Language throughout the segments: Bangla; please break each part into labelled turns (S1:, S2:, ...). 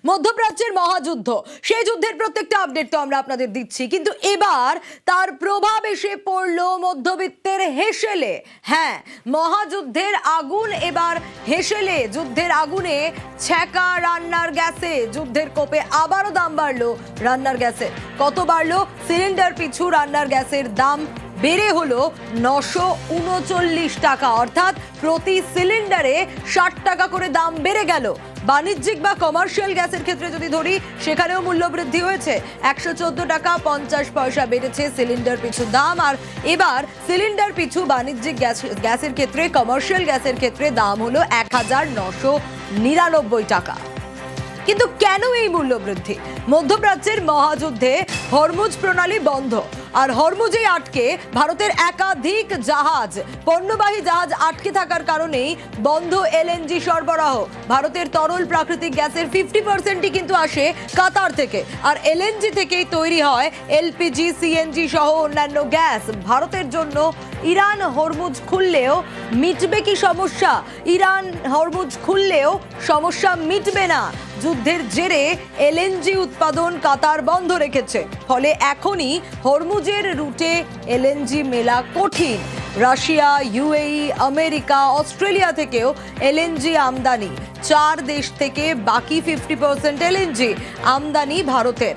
S1: মধ্যপ্রাচ্যের মহাযুদ্ধ, সেই যুদ্ধের প্রত্যেকটা আপডেট তো আমরা আপনাদের দিচ্ছি, কিন্তু এবার তার প্রভাব এসে পড়লো মধ্যবিত্তের হেসেলে। হ্যাঁ, মহাযুদ্ধের আগুন এবার হেসেলে। যুদ্ধের আগুনে ছ্যাঁকা রান্নার গ্যাসে, যুদ্ধের কোপে আবারও দাম বাড়লো রান্নার গ্যাসের। কত বাড়লো? সিলিন্ডার পিছু রান্নার গ্যাসের দাম বেড়ে হলো 939 টাকা, অর্থাৎ প্রতি সিলিন্ডারে 60 টাকা করে দাম বেড়ে গেল। বাণিজ্যিক বা কমার্শিয়াল গ্যাসের ক্ষেত্রে যদি ধরি, সেখানেও মূল্য বৃদ্ধি হয়েছে। 114 টাকা 50 পয়সা বেড়েছে সিলিন্ডার পিছু দাম। আর এবার সিলিন্ডার পিছু বাণিজ্যিক গ্যাসের ক্ষেত্রে, কমার্শিয়াল গ্যাসের ক্ষেত্রে দাম হলো 1999 টাকা। কিন্তু কেন এই মূল্য বৃদ্ধি? মধ্যপ্রাচ্যের মহাযুদ্ধে হরমুজ প্রণালী বন্ধ, আর হরমুজেই আটকে ভারতের একাধিক জাহাজ, পণ্যবাহী জাহাজ আটকে থাকার কারণেই বন্ধ এলএনজি সরবরাহ। ভারতের তরল প্রাকৃতিক গ্যাসের 50%ই কিন্তু আসে কাতার থেকে, আর এলএনজি থেকেই তৈরি হয় এলপিজি, সিএনজি সহ অন্যান্য গ্যাস। ভারতের জন্য ইরান হরমুজ খুললেও মিটবে কি সমস্যা? ইরান হরমুজ খুললেও সমস্যা মিটবে না। যুদ্ধের জেরে এলএনজি উৎপাদন কাতার বন্ধ রেখেছে, ফলে এখনই হরমুজের রুটে এলএনজি মেলা কঠিন। রাশিয়া, ইউএই, আমেরিকা, অস্ট্রেলিয়া থেকেও এলএনজি আমদানি। 4 দেশ থেকে বাকি 50% এলএনজি আমদানি ভারতের।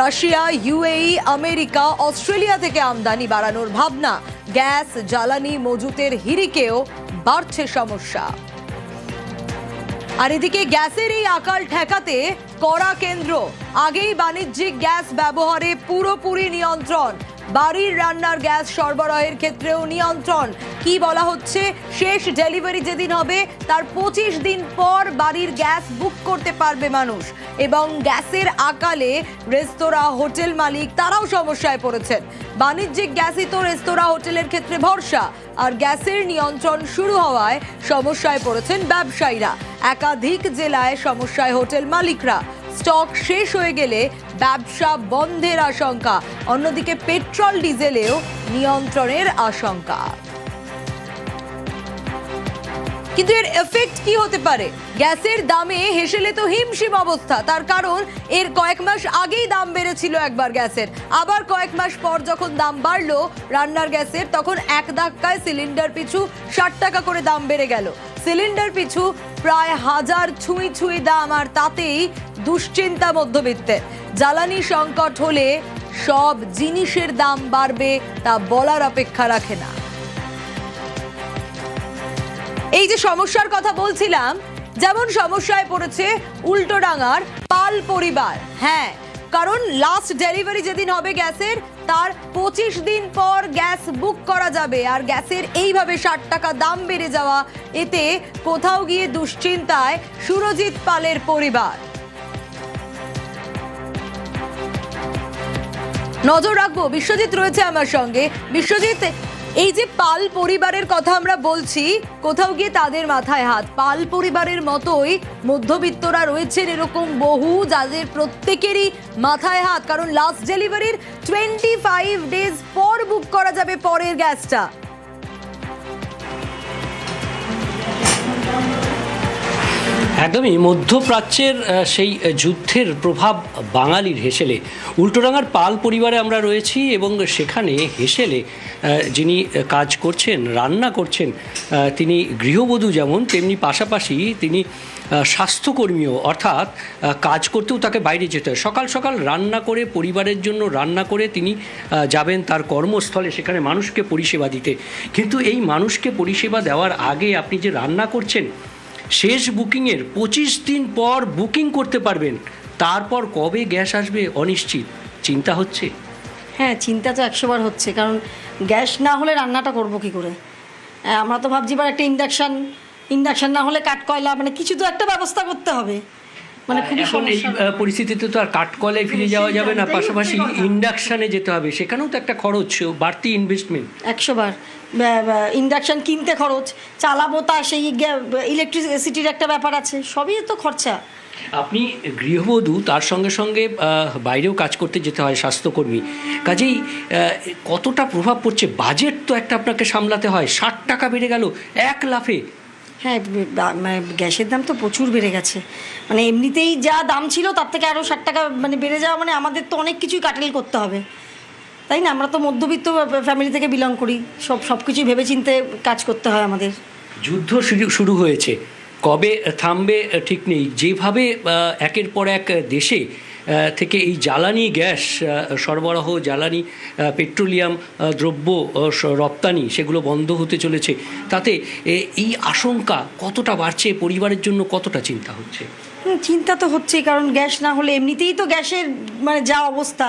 S1: রাশিয়া, ইউএই, আমেরিকা, অস্ট্রেলিয়া থেকে আমদানি বাড়ানোর ভাবনা। গ্যাস জ্বালানি মজুতের হিড়িকেও বাড়ছে সমস্যা। আর এদিকে গ্যাসের এই আকাল ঠেকাতে কড়া কেন্দ্র। আগেই বাণিজ্যিক গ্যাস ব্যবহারে পুরোপুরি নিয়ন্ত্রণ, বাড়ির রান্নার গ্যাস সরবরাহের ক্ষেত্রেও নিয়ন্ত্রণ। কি বলা হচ্ছে? শেষ ডেলিভারি যেদিন হবে তার 25 দিন পর বাড়ির গ্যাস বুক করতে পারবে মানুষ। এবং গ্যাসের আকালে রেস্তোরাঁ, হোটেল মালিক তারাও সমস্যায় পড়েছেন। বাণিজ্যিক গ্যাসই তো রেস্তোরাঁ, হোটেলের ক্ষেত্রে ভরসা, আর গ্যাসের নিয়ন্ত্রণ শুরু হওয়ায় সমস্যায় পড়েছেন ব্যবসায়ীরা। একাধিক জেলায় সমস্যায় হোটেল মালিকরা। স্টক শেষ হয়ে গেলে ব্যবসা বন্ধের আশঙ্কা। অন্যদিকে পেট্রোল ডিজেলেও নিয়ন্ত্রণের আশঙ্কা। কিন্তু এর এফেক্ট কি হতে পারে? গ্যাসের দামে হেসেলে তো হিমশিম অবস্থা। তার কারণ এর কয়েক মাস আগেই দাম বেড়েছিল একবার গ্যাসের, আবার কয়েক মাস পর যখন দাম বাড়লো রান্নার গ্যাসের, তখন এক ধাক্কায় সিলিন্ডার পিছু 60 টাকা করে দাম বেড়ে গেল। সিলিন্ডার পিছু প্রায় 1000 ছুঁই দাম, আর তাতেই দুশ্চিন্তা মধ্যবিত্তের। জ্বালানি সংকট হলে সব জিনিসের দাম বাড়বে, তা বলার অপেক্ষা রাখে না। এই যে সমস্যার কথা বলছিলাম, যেমন সমস্যায় পড়েছে উল্টোডাঙার পাল পরিবার। হ্যাঁ, কারণ লাস্ট ডেলিভারি যেদিন হবে গ্যাসের, তার 25 দিন পর গ্যাস বুক করা যাবে। আর গ্যাসের এইভাবে 60 টাকা দাম বেড়ে যাওয়া, এতে কোথাও গিয়ে দুশ্চিন্তায় সুরজিৎ পালের পরিবার। নজর রাখবো, বিশ্বজিৎ রয়েছে আমার সঙ্গে। বিশ্বজিৎ, এই যে পাল পরিবারের কথা আমরা বলছি, কোথাও গিয়ে তাদের মাথায় হাত। পাল পরিবারের মতোই মধ্যবিত্তরা রয়েছেন এরকম বহু, যাদের প্রত্যেকেরই মাথায় হাত। কারণ লাস্ট ডেলিভারির 25 ডেজ পর বুক করা যাবে পরের গ্যাসটা।
S2: একদমই, মধ্যপ্রাচ্যের সেই যুদ্ধের প্রভাব বাঙালির হেসেলে। উল্টোডাঙার পাল পরিবারে আমরা রয়েছি, এবং সেখানে হেসেলে যিনি কাজ করছেন, রান্না করছেন, তিনি গৃহবধূ যেমন, তেমনি পাশাপাশি তিনি স্বাস্থ্যকর্মীও। অর্থাৎ কাজ করতেও তাকে বাইরে যেতে হয়। সকাল সকাল রান্না করে, পরিবারের জন্য রান্না করে তিনি যাবেন তার কর্মস্থলে, সেখানে মানুষকে পরিষেবা দিতে। কিন্তু এই মানুষকে পরিষেবা দেওয়ার আগে আপনি যে রান্না করছেন, শেষ বুকিংয়ের 25 দিন পর বুকিং করতে পারবেন, তারপর কবে গ্যাস আসবে অনিশ্চিত। চিন্তা হচ্ছে?
S3: হ্যাঁ, চিন্তা তো 100 বার হচ্ছে। কারণ গ্যাস না হলে রান্নাটা করবো কী করে? আমরা তো ভাবছি এবার একটা ইন্ডাকশান না হলে কাঠকয়লা, মানে কিছু তো একটা ব্যবস্থা করতে হবে। মানে
S2: এখন এই পরিস্থিতিতে তো আর কাঠকয়লায় ফিরে যাওয়া যাবে না, পাশাপাশি ইন্ডাকশানে যেতে হবে, সেখানেও তো একটা খরচ, বাড়তি ইনভেস্টমেন্ট।
S3: 100 বার ইন্ডাকশান কিনতে খরচ, চালাবো, তা সেই ইলেকট্রিসিটির একটা ব্যাপার আছে, সবই তো খরচা।
S2: আপনি গৃহবধূ, তার সঙ্গে সঙ্গে বাইরেও কাজ করতে যেতে হয়, স্বাস্থ্যকর্মী। কাজেই কতটা প্রভাব পড়ছে? বাজেট তো একটা আপনাকে সামলাতে হয়। 60 টাকা বেড়ে গেল এক লাফে।
S3: হ্যাঁ, মানে গ্যাসের দাম তো প্রচুর বেড়ে গেছে, মানে এমনিতেই যা দাম ছিল তার থেকে আরও 60 টাকা মানে বেড়ে যাওয়া, মানে আমাদের তো অনেক কিছুই কাটাল করতে হবে, তাই না? আমরা তো মধ্যবিত্ত ফ্যামিলি থেকে বিলং করি, সব কিছুই ভেবেচিন্তে কাজ করতে হয় আমাদের।
S2: যুদ্ধ শুরু হয়েছে, কবে থামবে ঠিক নেই। যেভাবে একের পর এক দেশে থেকে এই জ্বালানি গ্যাস সরবরাহ, জ্বালানি পেট্রোলিয়াম দ্রব্য রপ্তানি সেগুলো বন্ধ হতে চলেছে, তাতে এই আশঙ্কা কতটা বাড়ছে, পরিবারের জন্য কতটা চিন্তা হচ্ছে?
S3: চিন্তা তো হচ্ছেই, কারণ গ্যাস না হলে এমনিতেই তো গ্যাসের মানে যা অবস্থা,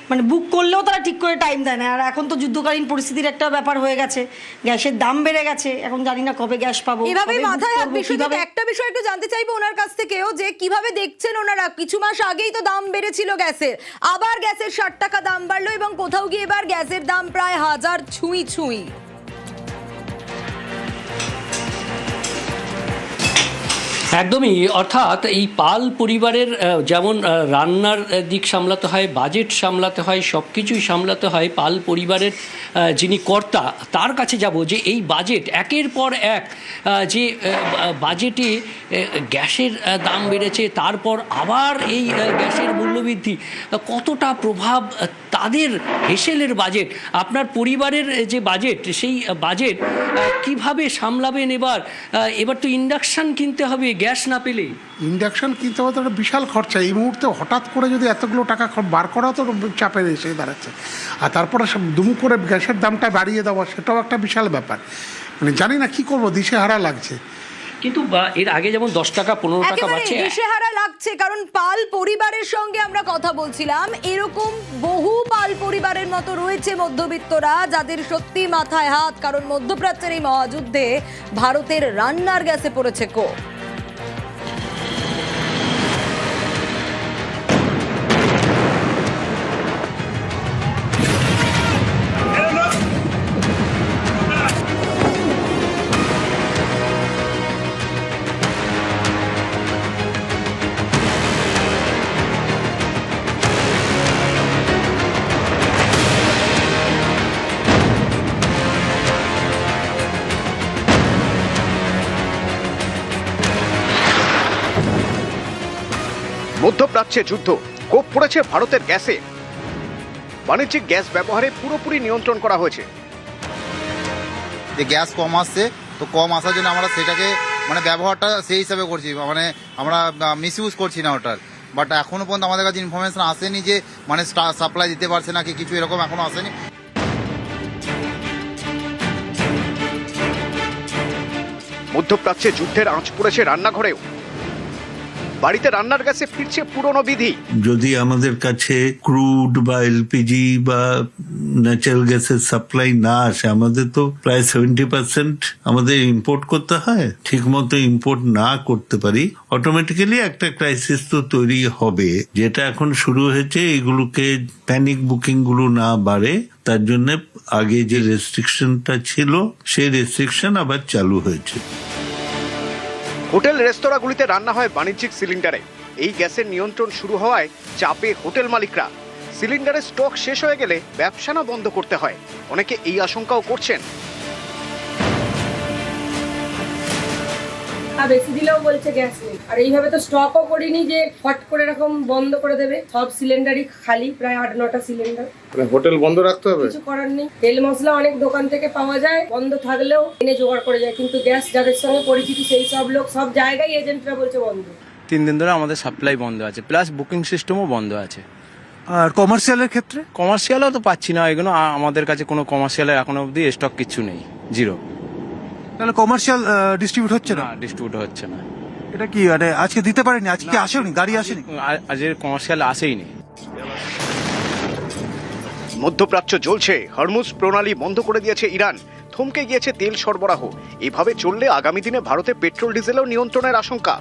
S3: মানে বুক করলেও তারা ঠিক করে টাইম দেয় না। আর এখন তো যুদ্ধকালীন পরিস্থিতির একটা ব্যাপার হয়ে গেছে, গ্যাসের দাম বেড়ে গেছে, এখন জানি না কবে গ্যাস পাবো।
S1: এভাবে মাথায় হাত বিষয়ে একটা বিষয় একটু জানতে চাইবো ওনার কাছ থেকেও, যে কিভাবে দেখছেন ওনারা? কিছু মাস আগেই তো দাম বেড়েছিল গ্যাসের, আবার গ্যাসের 60 টাকা দাম বাড়লো এবং কোথাও গিয়ে এবার গ্যাসের দাম প্রায় 1000 ছুঁই।
S2: একদমই, অর্থাৎ এই পাল পরিবারের যেমন রান্নার দিক সামলাতে হয়, বাজেট সামলাতে হয়, সব কিছুই সামলাতে হয়। পাল পরিবারের যিনি কর্তা তার কাছে যাব যে এই বাজেট একের পর এক যে বাজেটে গ্যাসের দাম বেড়েছে, তারপর আবার এই গ্যাসের মূল্যবৃদ্ধি, কতটা প্রভাব তাদের হেসেলের বাজেট, আপনার পরিবারের যে বাজেট, সেই বাজেট কিভাবে সামলাবেন? এবার তো ইন্ডাকশান কিনতে হবে গ্যাস না পেলে।
S4: ইন্ডাকশান কিনতে হবে তো একটা বিশাল খরচা। এই মুহূর্তে হঠাৎ করে যদি এতগুলো টাকা বার করা তো চাপের এসে দাঁড়াচ্ছে, আর তারপরে সব দুমু করে গ্যাসের দামটা বাড়িয়ে দেওয়া, সেটাও একটা বিশাল ব্যাপার। মানে জানি না কি করবো, দিশেহারা লাগছে।
S2: কিন্তু এর আগে যেমন 10 টাকা 15 টাকা বাড়ছে,
S1: দিশেহারা লাগছে, কারণ পাল পরিবারের সঙ্গে আমরা কথা বলছিলাম, এরকম বহু পাল পরিবারের মতো রয়েছে মধ্যবিত্তরা যাদের সত্যি মাথায় হাত, কারণ মধ্যপ্রাচ্যের এই মহাযুদ্ধে ভারতের রান্নার গ্যাসে পড়েছে কোপ।
S5: মধ্যপ্রাচ্যে যুদ্ধ, কোপ পড়েছে ভারতের গ্যাসে। বাণিজ্যিক গ্যাস ব্যবহারে পুরোপুরি নিয়ন্ত্রণ করা হয়েছে।
S6: যে গ্যাস কম আসছে, তো কম আসার জন্য আমরা সেটাকে মানে ব্যবহারটা সেই হিসাবে করছি, মানে আমরা মিসইউজ করছি না ওটার। বাট এখনো পর্যন্ত আমাদের কাছে ইনফরমেশন আসেনি যে মানে সাপ্লাই দিতে পারছে না কি কিছু, এরকম এখনো আসেনি।
S5: মধ্যপ্রাচ্যে যুদ্ধের আঁচ পড়েছে রান্নাঘরেও। বাড়িতে রান্নার গ্যাসে ফিরছে পুরনো বিধি।
S7: যদি আমাদের কাছে ক্রুড বা এলপিজি বা ন্যাচারাল গ্যাসের সাপ্লাই না আসে, আমাদের তো প্রায় 70% আমাদের ইম্পোর্ট করতে হয়। ঠিক মতো ইম্পোর্ট না করতে পারি, অটোমেটিক্যালি একটা ক্রাইসিস তো তৈরি হবে। যেটা এখন শুরু হয়েছে, এগুলোকে প্যানিক বুকিং গুলো না বাড়ে তার জন্য আগে যে রেস্ট্রিকশনটা ছিল সেই রেস্ট্রিকশন আবার চালু হয়েছে।
S5: হোটেল রেস্তোরাঁগুলিতে রান্না হয় বাণিজ্যিক সিলিন্ডারে। এই গ্যাসের নিয়ন্ত্রণ শুরু হওয়ায় চাপে হোটেল মালিকরা। সিলিন্ডারের স্টক শেষ হয়ে গেলে ব্যবসা না বন্ধ করতে হয়। অনেকে এই আশঙ্কাও করছেন।
S8: আর বেশি দিলেও বলছে গ্যাস নেই, আর এইভাবে তো স্টকও করিনি যে ফট করে এরকম বন্ধ করে দেবে। সব সিলিন্ডারই খালি, প্রায় 8-9টা সিলিন্ডার।
S9: হোটেল বন্ধ রাখতে হবে,
S8: কিছু করার নেই। তেল মশলা অনেক দোকান থেকে পাওয়া যায়, বন্ধ থাকলেও এনে জোগাড় করে যায়, কিন্তু গ্যাস যাদের সঙ্গে পরিচিতি সেই সব লোক সব জায়গায় এজেন্টরা বলছে বন্ধ।
S10: 3 দিন ধরে আমাদের সাপ্লাই বন্ধ আছে, প্লাস বুকিং সিস্টেমও বন্ধ আছে।
S9: আর কমার্শিয়ালের ক্ষেত্রে?
S10: কমার্শিয়ালও তো পাচ্ছি না এগুলো, আমাদের কাছে কোনো কমার্শিয়ালের এখনো অবধি স্টক কিছু নেই, জিরো।
S9: তাহলে কমার্শিয়াল ডিস্ট্রিবিউট হচ্ছে না?
S10: ডিস্ট্রিবিউট হচ্ছে না।
S9: এটা কি মানে আজকে দিতে পারেনি? আজকে কি আসেনি? গাড়ি আসেনি?
S10: আজের কমার্শিয়াল আসেইনি।
S5: মধ্যপ্রাচ্য জ্বলছে, হরমুজ প্রণালী বন্ধ করে দিয়েছে ইরান। থমকে গিয়েছে তেল সরবরাহ। এভাবে চললে আগামী দিনে ভারতে পেট্রোল ডিজেলও নিয়ন্ত্রণের আশঙ্কা।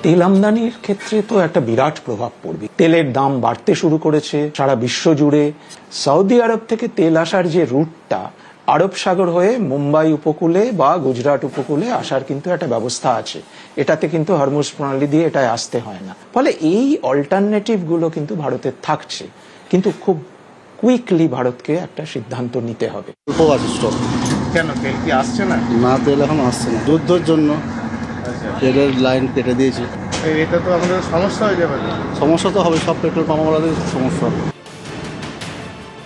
S11: তেল আমদানির ক্ষেত্রে তো একটা বিরাট প্রভাব পড়বে। তেলের দাম বাড়তে শুরু করেছে সারা বিশ্ব জুড়ে। সৌদি আরব থেকে তেল আসার যে রুটটা, আরব সাগর হয়ে মুম্বাই উপকূলে বা গুজরাট উপকূলে আসার কিন্তু একটা ব্যবস্থা আছে। এটাতে কিন্তু হরমুজ প্রণালী দিয়ে এটাই আসতে হয় না। ফলে এই অল্টারনেটিভ গুলো কিন্তু ভারতের থাকছে, কিন্তু খুব কুইকলি ভারতকে একটা সিদ্ধান্ত নিতে হবে।
S9: কেন তেল কি আসছে না?
S12: না, তেল এখন আসছে না, যুদ্ধের জন্য তেলের লাইন কেটে দিয়েছে।
S9: এটা তো আমাদের সমস্যা হয়ে যাবে।
S12: সমস্যা তো হবে, সব পেট্রোল পাম্পওয়ালাদের সমস্যা।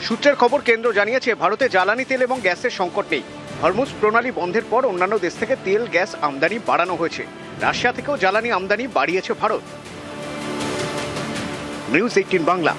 S5: সূত্রের খবর, কেন্দ্র জানিয়েছে ভারতে জ্বালানি তেল এবং গ্যাসের সংকট নেই। হরমুজ প্রণালী বন্ধের পর অন্যান্য দেশ থেকে তেল গ্যাস আমদানি বাড়ানো হয়েছে। রাশিয়া থেকেও জ্বালানি আমদানি বাড়িয়েছে ভারত। নিউজ 18 বাংলা।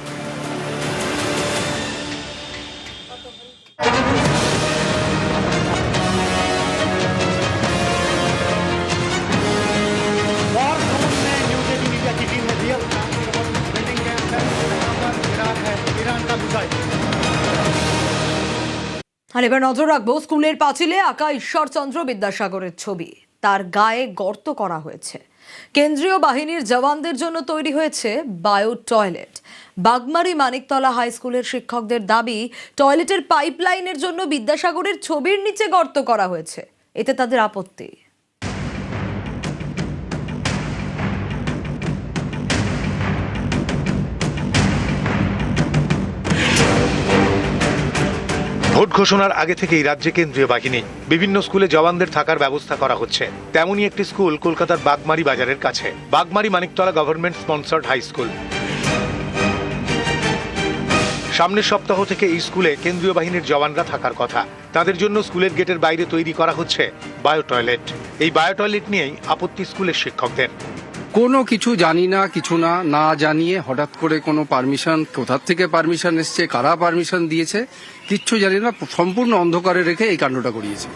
S1: আর এবার নজর রাখবো স্কুলের পাঁচিলে আঁকা ঈশ্বরচন্দ্র বিদ্যাসাগরের ছবি। তার গায়ে গর্ত করা হয়েছে। কেন্দ্রীয় বাহিনীর জওয়ানদের জন্য তৈরি হয়েছে bio toilet. Bagmari Maniktala high স্কুলের শিক্ষকদের দাবি, টয়লেটের পাইপলাইনের জন্য বিদ্যাসাগরের ছবির নিচে গর্ত করা হয়েছে। এতে তাদের আপত্তি।
S13: ভোট ঘোষণার আগে থেকেই রাজ্যে কেন্দ্রীয় বাহিনী, বিভিন্ন স্কুলে জওয়ানদের থাকার ব্যবস্থা করা হচ্ছে। তেমনই একটি স্কুল কলকাতার বাগমারি বাজারের কাছে, Bagmari Maniktala government sponsored high school. সামনের সপ্তাহ থেকে এই স্কুলে কেন্দ্রীয় বাহিনীর জওয়ানরা থাকার কথা। তাদের জন্য স্কুলের গেটের বাইরে তৈরি করা হচ্ছে বায়ো টয়লেট। এই বায়ো টয়লেট নিয়েই আপত্তি স্কুলের শিক্ষকদের।
S14: কোনো কিছু জানি না, কিছু না জানিয়ে হঠাৎ করে কোনো পারমিশন, কোথার থেকে পারমিশন এসছে, কারা পারমিশন দিয়েছে কিচ্ছু জানি না, সম্পূর্ণ অন্ধকারে রেখে এই কাণ্ডটা করিয়েছে।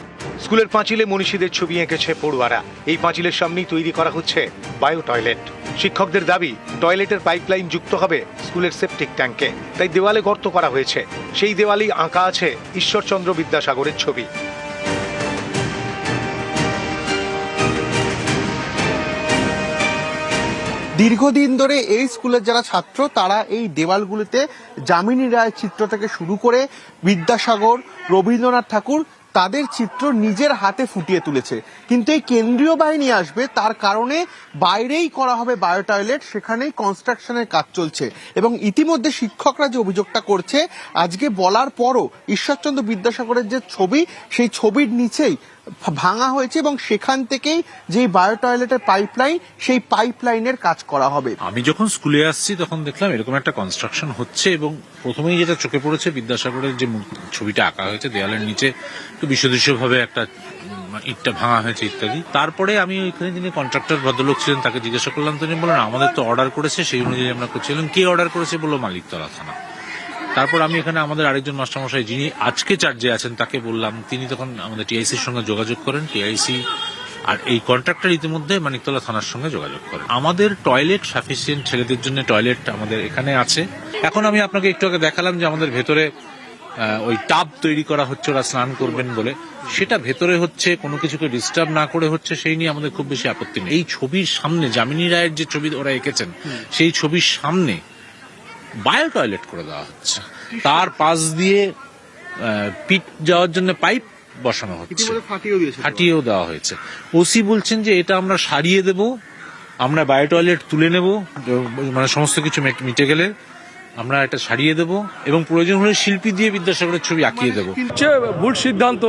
S13: স্কুলের পাঁচিলে মনীষীদের ছবি এঁকেছে পড়ুয়ারা। এই পাঁচিলের সামনেই তৈরি করা হচ্ছে বায়ো টয়লেট। শিক্ষকদের দাবি, টয়লেটের পাইপলাইন যুক্ত হবে স্কুলের সেপটিক ট্যাঙ্কে, তাই দেওয়ালে গর্ত করা হয়েছে। সেই দেওয়ালেই আঁকা আছে ঈশ্বরচন্দ্র বিদ্যাসাগরের ছবি।
S15: দীর্ঘদিন ধরে এই স্কুলের যারা ছাত্র, তারা এই দেওয়ালগুলিতে যামিনী রায়ের চিত্র থেকে শুরু করে বিদ্যাসাগর, রবীন্দ্রনাথ ঠাকুর, তাদের চিত্র নিজের হাতে ফুটিয়ে তুলেছে। কিন্তু এই কেন্দ্রীয় বাহিনী আসবে, তার কারণে বাইরেই করা হবে বায়ো টয়লেট, সেখানেই কনস্ট্রাকশনের কাজ চলছে। এবং ইতিমধ্যে শিক্ষকরা যে অভিযোগটা করছে, আজকে বলার পরও ঈশ্বরচন্দ্র বিদ্যাসাগরের যে ছবি, সেই ছবির নিচেই ভাঙা হয়েছে এবং সেখান থেকেই যে বায়ো টয়লেটের পাইপলাইন, সেই পাইপলাইনের কাজ করা হবে।
S16: আমি যখন স্কুলে আসছি তখন দেখলাম এরকম একটা কনস্ট্রাকশন হচ্ছে এবং প্রথমেই যেটা চোখে পড়েছে, বিদ্যাসাগরের যে ছবিটা আঁকা হয়েছে দেওয়ালের নিচে, একটু বিসদৃশ্যভাবে একটা ইটটা ভাঙা হয়েছে ইত্যাদি। তারপরে আমি ওইখানে যিনি কন্ট্রাক্টর ভদ্রলোক ছিলেন তাকে জিজ্ঞাসা করলাম, তিনি বললেন আমাদের তো অর্ডার করেছে, সেই অনুযায়ী আমরা করছিলাম। কে অর্ডার করেছে? বললো মালিকতলা থানা। তারপর আমি এখানে আমাদের আরেকজন মাস্টারমশাই যিনি আজকে চার্জে আছেন তাকে বললাম, তিনি তখন আমাদের টিআইসির সঙ্গে যোগাযোগ করেন। টিআইসি আর এই কন্ট্রাক্টর ইতিমধ্যে মানিকতলা থানার সঙ্গে যোগাযোগ করেন। আমাদের টয়লেট সাফিসিয়েন্ট, ছেলেদের জন্য টয়লেট আমাদের এখানে আছে। এখন আমি আপনাকে একটু আগে দেখালাম যে আমাদের ভেতরে ওই টাব তৈরি করা হচ্ছে, ওরা স্নান করবেন বলে, সেটা ভেতরে হচ্ছে, কোনো কিছুকে ডিস্টার্ব না করে হচ্ছে, সেই নিয়ে আমাদের খুব বেশি আপত্তি নেই। এই ছবির সামনে যামিনী রায়ের যে ছবি ওরা এঁকেছেন, সেই ছবির সামনে বায়ো টয়লেট করে দেওয়া হচ্ছে। তার পাশ দিয়ে পিট যাওয়ার জন্য পাইপ বসানো হচ্ছে, ফাটিয়েও দেওয়া হয়েছে। ওসি বলছেন যে এটা আমরা সারিয়ে দেব, আমরা বায়ো টয়লেট তুলে নেব, মানে সমস্ত কিছু মিটে গেলে আমরা এটা সারিয়ে দেব এবং প্রয়োজন হলে শিল্পী দিয়ে বিদ্যাসাগরের ছবি আঁকিয়ে দেবো।
S17: ভুল সিদ্ধান্ত,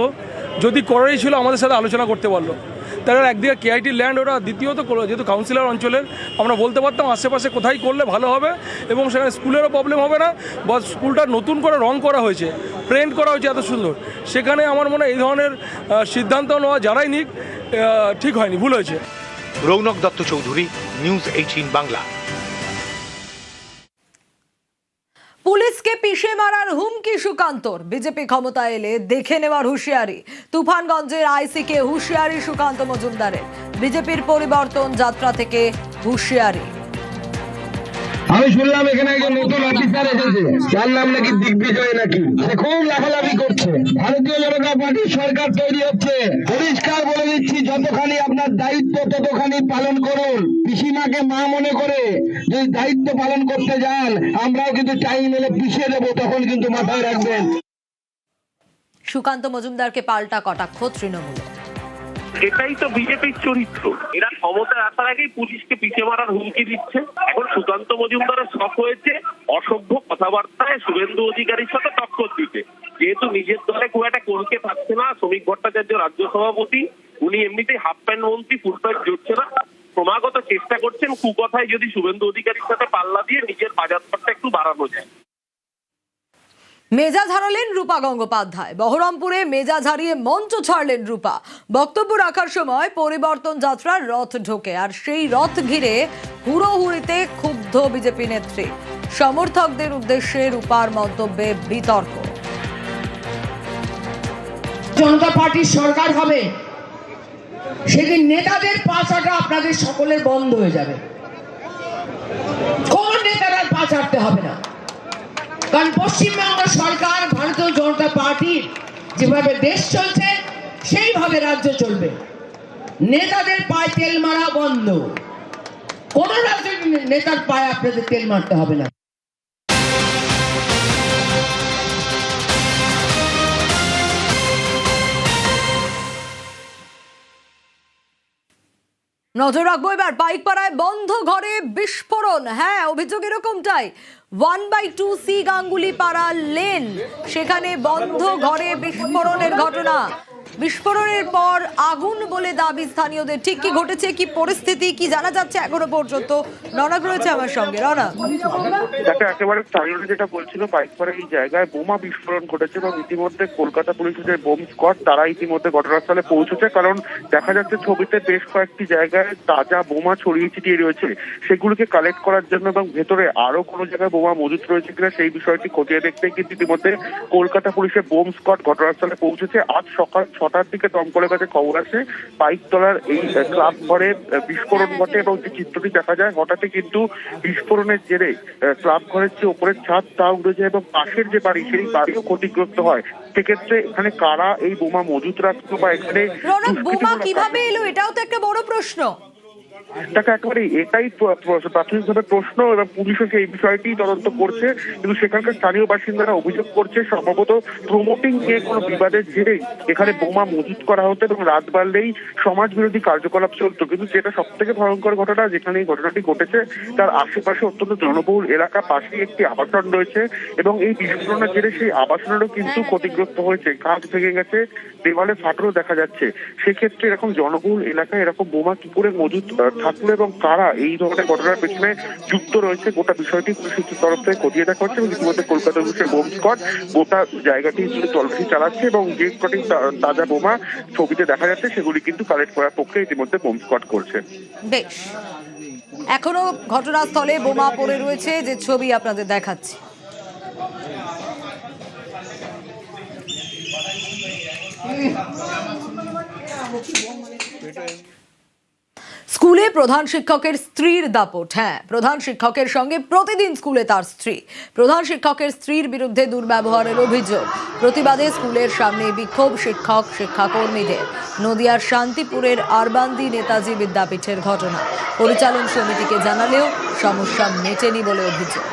S17: যদি করারই ছিল আমাদের সাথে আলোচনা করতে পারলো। তারা একদিকে কেআইটি ল্যান্ড, ওরা দ্বিতীয়ত যেহেতু কাউন্সিলর অঞ্চলের, আমরা বলতে পারতাম আশেপাশে কোথায় করলে ভালো হবে এবং সেখানে স্কুলেরও প্রবলেম হবে না। বা স্কুলটা নতুন করে রং করা হয়েছে, পেইন্ট করা হয়েছে এত সুন্দর, সেখানে আমার মনে হয় এই ধরনের সিদ্ধান্ত নেওয়া যারাই নিক ঠিক হয়নি, ভুল হয়েছে।
S13: রৌনক দত্ত চৌধুরী, নিউজ 18 বাংলা।
S1: পুলিশকে পিষে মারার হুমকি সুকান্তর। বিজেপি ক্ষমতা এলে দেখে নেওয়ার হুঁশিয়ারি। তুফানগঞ্জের আইসিকে হুঁশিয়ারি সুকান্ত মজুমদারের। বিজেপির পরিবর্তন যাত্রা থেকে হুঁশিয়ারি।
S18: আমি শুনলাম এখানে একজন নতুন অফিসার এসেছে, যার নাম নাকি দিগ্বিজয়, নাকি খুব লাফালাফি করছে। ভারতীয় জনতা পার্টির সরকার তৈরি হচ্ছে, পরিষ্কার বলে দিচ্ছি, যতখানি আপনার দায়িত্ব ততখানি পালন করুন। পিসিমাকে মা মনে করে যদি দায়িত্ব পালন করতে যান, আমরাও কিন্তু টাইম এলে পিছিয়ে দেবো, তখন কিন্তু মাথায় রাখবেন।
S1: সুকান্ত মজুমদারকে পাল্টা কটাক্ষ তৃণমূল।
S19: এটাই তো বিজেপির চরিত্র। এরা ক্ষমতায় আসার আগেই পুলিশকে পিছিয়ে মারার হুমকি দিচ্ছে। এখন সুকান্ত মজুমদারের শখ হয়েছে অসভ্য কথাবার্তায় শুভেন্দু অধিকারীর সাথে টক্কর দিতে। যেহেতু নিজের দলে খুব একটা কলকে থাকছে না, শ্রমিক ভট্টাচার্য রাজ্য সভাপতি, উনি এমনিতেই হাফ প্যান্ট মন্ত্রী, ফুল প্যান্ট জুটছে না, ক্রমাগত চেষ্টা করছেন কুকথায় যদি শুভেন্দু অধিকারীর সাথে পাল্লা দিয়ে নিজের বাজারটা একটু বাড়ানো যায়।
S1: মেজাজ হারালেন রূপা গঙ্গোপাধ্যায়। বহরমপুরে মেজাজ হারিয়ে মঞ্চ ছাড়লেন রূপা। বক্তব্য রাখার সময় পরিবর্তন যাত্রার রথ ঢোকে, আর সেই রথ ঘিরে হুড়োহুড়িতে ক্ষুব্ধ বিজেপি নেত্রী। সমর্থকদের উদ্দেশ্যে রূপার মন্তব্যে বিতর্ক।
S20: জনতা পার্টির সরকার হবে সেদিন নেতাদের পাশাটা আপনাদের সকলের বন্ধ হয়ে যাবে। কোন নেতারা পা ছাড়তে হবে না, কারণ পশ্চিমবঙ্গ সরকার ভারতীয় জনতা পার্টির যেভাবে দেশ চলছে সেইভাবে রাজ্য চলবে। নেতাদের পায়ে তেল মারা বন্ধ। কোন রাজনৈতিক নেতার পায়ে আপনাদের তেল মারতে হবে না।
S1: নজর রাখবো এবার পাইকপাড়ায় বন্ধ ঘরে বিস্ফোরণ। হ্যাঁ, অভিযোগ এরকমটাই। 1/2C গাঙ্গুলি পাড়া লেন, সেখানে বন্ধ ঘরে বিস্ফোরণের ঘটনা। বিস্ফোরণের পর আগুন বলে দাবি স্থানীয়দের। ঠিক কি ঘটেছে, কি পরিস্থিতি, কি জানা যাচ্ছে এখনো পর্যন্ত? রনক রয়েছে আমার সঙ্গে। রনক,
S19: দেখো, একেবারে স্থানীয়রা যেটা বলছিল, পাইকপাড়া এই জায়গায় বোমা বিস্ফোরণ ঘটেছে এবং ইতিমধ্যে কলকাতা পুলিশের যে বোম স্কোয়াড তারা ইতিমধ্যে ঘটনাস্থলে পৌঁছেছে। কারণ দেখা যাচ্ছে ছবিতে বেশ কয়েকটি জায়গায় তাজা বোমা ছড়িয়ে ছিটিয়ে রয়েছে, সেগুলোকে কালেক্ট করার জন্য এবং ভেতরে আরো কোনো জায়গায় বোমা মজুত রয়েছে কিনা সেই বিষয়টি খতিয়ে দেখতে কিন্তু ইতিমধ্যে কলকাতা পুলিশের বোম স্কোয়াড ঘটনাস্থলে পৌঁছেছে। আজ সকাল 6টার দিকে দমকলের কাছে খবর আসে পাইকতলার এই ক্লাব ঘরে বিস্ফোরণ ঘটে এবং যে চিত্রটি দেখা যায়, হঠাৎই কিন্তু বিস্ফোরণের জেরে ক্লাব ঘরের যে উপরের ছাদ তা উড়ে যায় এবং পাশের যে বাড়ি সেই বাড়িও ক্ষতিগ্রস্ত হয়। সেক্ষেত্রে এখানে কারা এই বোমা মজুত রাখতো বা এখানে
S1: বোমা কিভাবে এলো, এটাও তো একটা বড় প্রশ্ন।
S19: দেখো, একেবারে এটাই প্রাথমিকভাবে প্রশ্ন এবং পুলিশও সেই বিষয়টি তদন্ত করছে। কিন্তু সেখানকার স্থানীয় বাসিন্দারা অভিযোগ করছে সম্ভবত প্রমোটিং নিয়ে কোনো বিবাদের জেরেই এখানে বোমা মজুত করা হতো এবং রাত বাড়লেই সমাজ বিরোধী কার্যকলাপ চলতো। কিন্তু যেটা সব থেকে ভয়ঙ্কর ঘটনা, যেখানে এই ঘটনাটি ঘটেছে তার আশেপাশে অত্যন্ত জনবহুল এলাকা, পাশেই একটি আবাসন রয়েছে এবং এই বিস্ফোরণের জেরে সেই আবাসনেরও কিন্তু ক্ষতিগ্রস্ত হয়েছে, কাঁচ ভেঙে গেছে, দেওয়ালে ফাটলও দেখা যাচ্ছে। সেক্ষেত্রে এরকম জনবহুল এলাকায় এরকম বোমা কি করে মজুত থাকলো এবং কারা এই ধরনের ঘটনার পেছনে যুক্ত রয়েছে, গোটা বিষয়টি পুলিশের তরফ থেকে খতিয়ে দেখা হচ্ছে এবং ইতিমধ্যে কলকাতা পুলিশের বোম স্কোয়াড গোটা জায়গাটি তল্লাশি চালাচ্ছে এবং যে কটি তাজা বোমা ছবিতে দেখা যাচ্ছে সেগুলি কিন্তু কালেক্ট করার পক্ষে ইতিমধ্যে বোম স্কোয়াড করছে।
S1: বেশ, এখনো ঘটনাস্থলে বোমা পড়ে রয়েছে, যে ছবি আপনাদের দেখাচ্ছি। স্কুলে প্রধান শিক্ষকের স্ত্রীর দাপট। হ্যাঁ, প্রধান শিক্ষকের সঙ্গে প্রতিদিন স্কুলে তার স্ত্রী। প্রধান শিক্ষকের স্ত্রীর বিরুদ্ধে দুর্ব্যবহারের অভিযোগ। প্রতিবাদে স্কুলের সামনে বিক্ষোভ শিক্ষক শিক্ষাকর্মীদের। নদিয়ার শান্তিপুরের আরবান্দি নেতাজি বিদ্যাপীঠের ঘটনা। পরিচালন সমিতিকে জানালেও সমস্যা মেটেনি বলে অভিযোগ।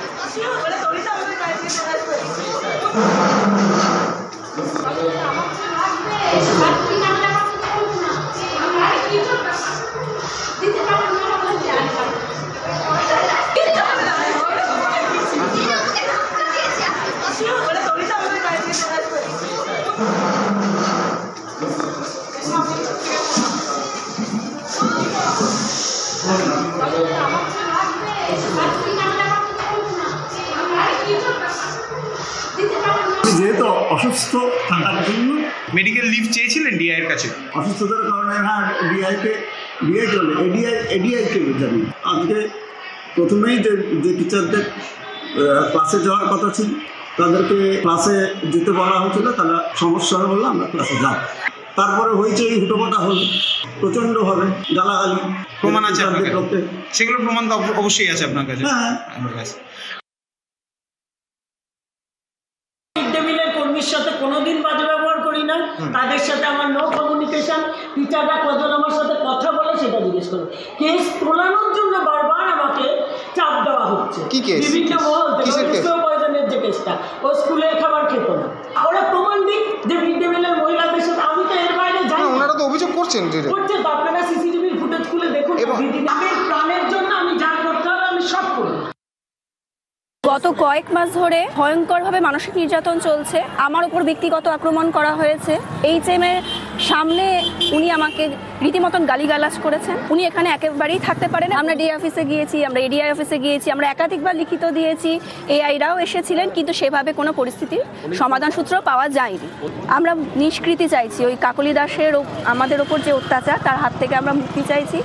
S21: যেহেতু অসুস্থ থাকার জন্য
S22: মেডিকেল লিভ চেয়েছিলেন ডিআইয়ের কাছে,
S21: অসুস্থতার কারণে হ্যাঁ এডিআইকে জানি। আজকে প্রথমেই যে টিচারদের ক্লাসে যাওয়ার কথা ছিল তাদেরকে ক্লাসে যেতে বলা হয়েছিল, তারা সমস্যা বললো আমরা ক্লাসে যাব। তারপরে হয়েছে এই হুটোপাটা হলো প্রচণ্ডভাবে গালাগালি।
S22: প্রমাণ আছে আপনার কাছে? সেগুলো প্রমাণ তো অবশ্যই আছে আপনার কাছে।
S21: হ্যাঁ,
S22: আমার কাছে
S20: কর্মীর সাথে কোনোদিন বাজে ব্যবহার করি না, তাদের সাথে আমার নো কমিউনিকেশন। টিচাররা কজন আমার সাথে কথা বলে সেটা জিজ্ঞেস করো। কেস তোলানোর জন্য বারবার আমাকে চাপ দেওয়া হচ্ছে। বিভিন্ন মহল থেকে পয়জনের যে কেসটা, ও স্কুলের খাবার খেত না, ওরা প্রমাণ দিক যে মিড ডে মিলের মহিলাদের সাথে। আমি তো এর বাইরে যাই,
S22: ওনারা তো অভিযোগ করছে
S15: আসছেন দূরে
S8: আপনারা সিসিটিভির ফুটেজ খুলে দেখুন দিদির প্রাণের জন্য আমি যা করতে হবে আমি সব করব।
S3: গত কয়েক মাস ধরে ভয়ঙ্করভাবে মানসিক নির্যাতন চলছে, আমার উপর ব্যক্তিগত আক্রমণ করা হয়েছে। HM এর সামনে উনি আমাকে রীতিমতন গালিগালাজ করেছেন। উনি এখানে একেবারেই থাকতে পারেন। আমরা ডিএ অফিসে গিয়েছি, আমরা এডিআই অফিসে গিয়েছি, আমরা একাধিকবার লিখিত দিয়েছি, এআইরাও এসেছিলেন, কিন্তু সেভাবে কোনো পরিস্থিতির সমাধান সূত্র পাওয়া যায়নি। আমরা নিষ্কৃতি চাইছি, ওই কাকলি দাসের আমাদের ওপর যে অত্যাচার তার হাত থেকে আমরা মুক্তি চাইছি।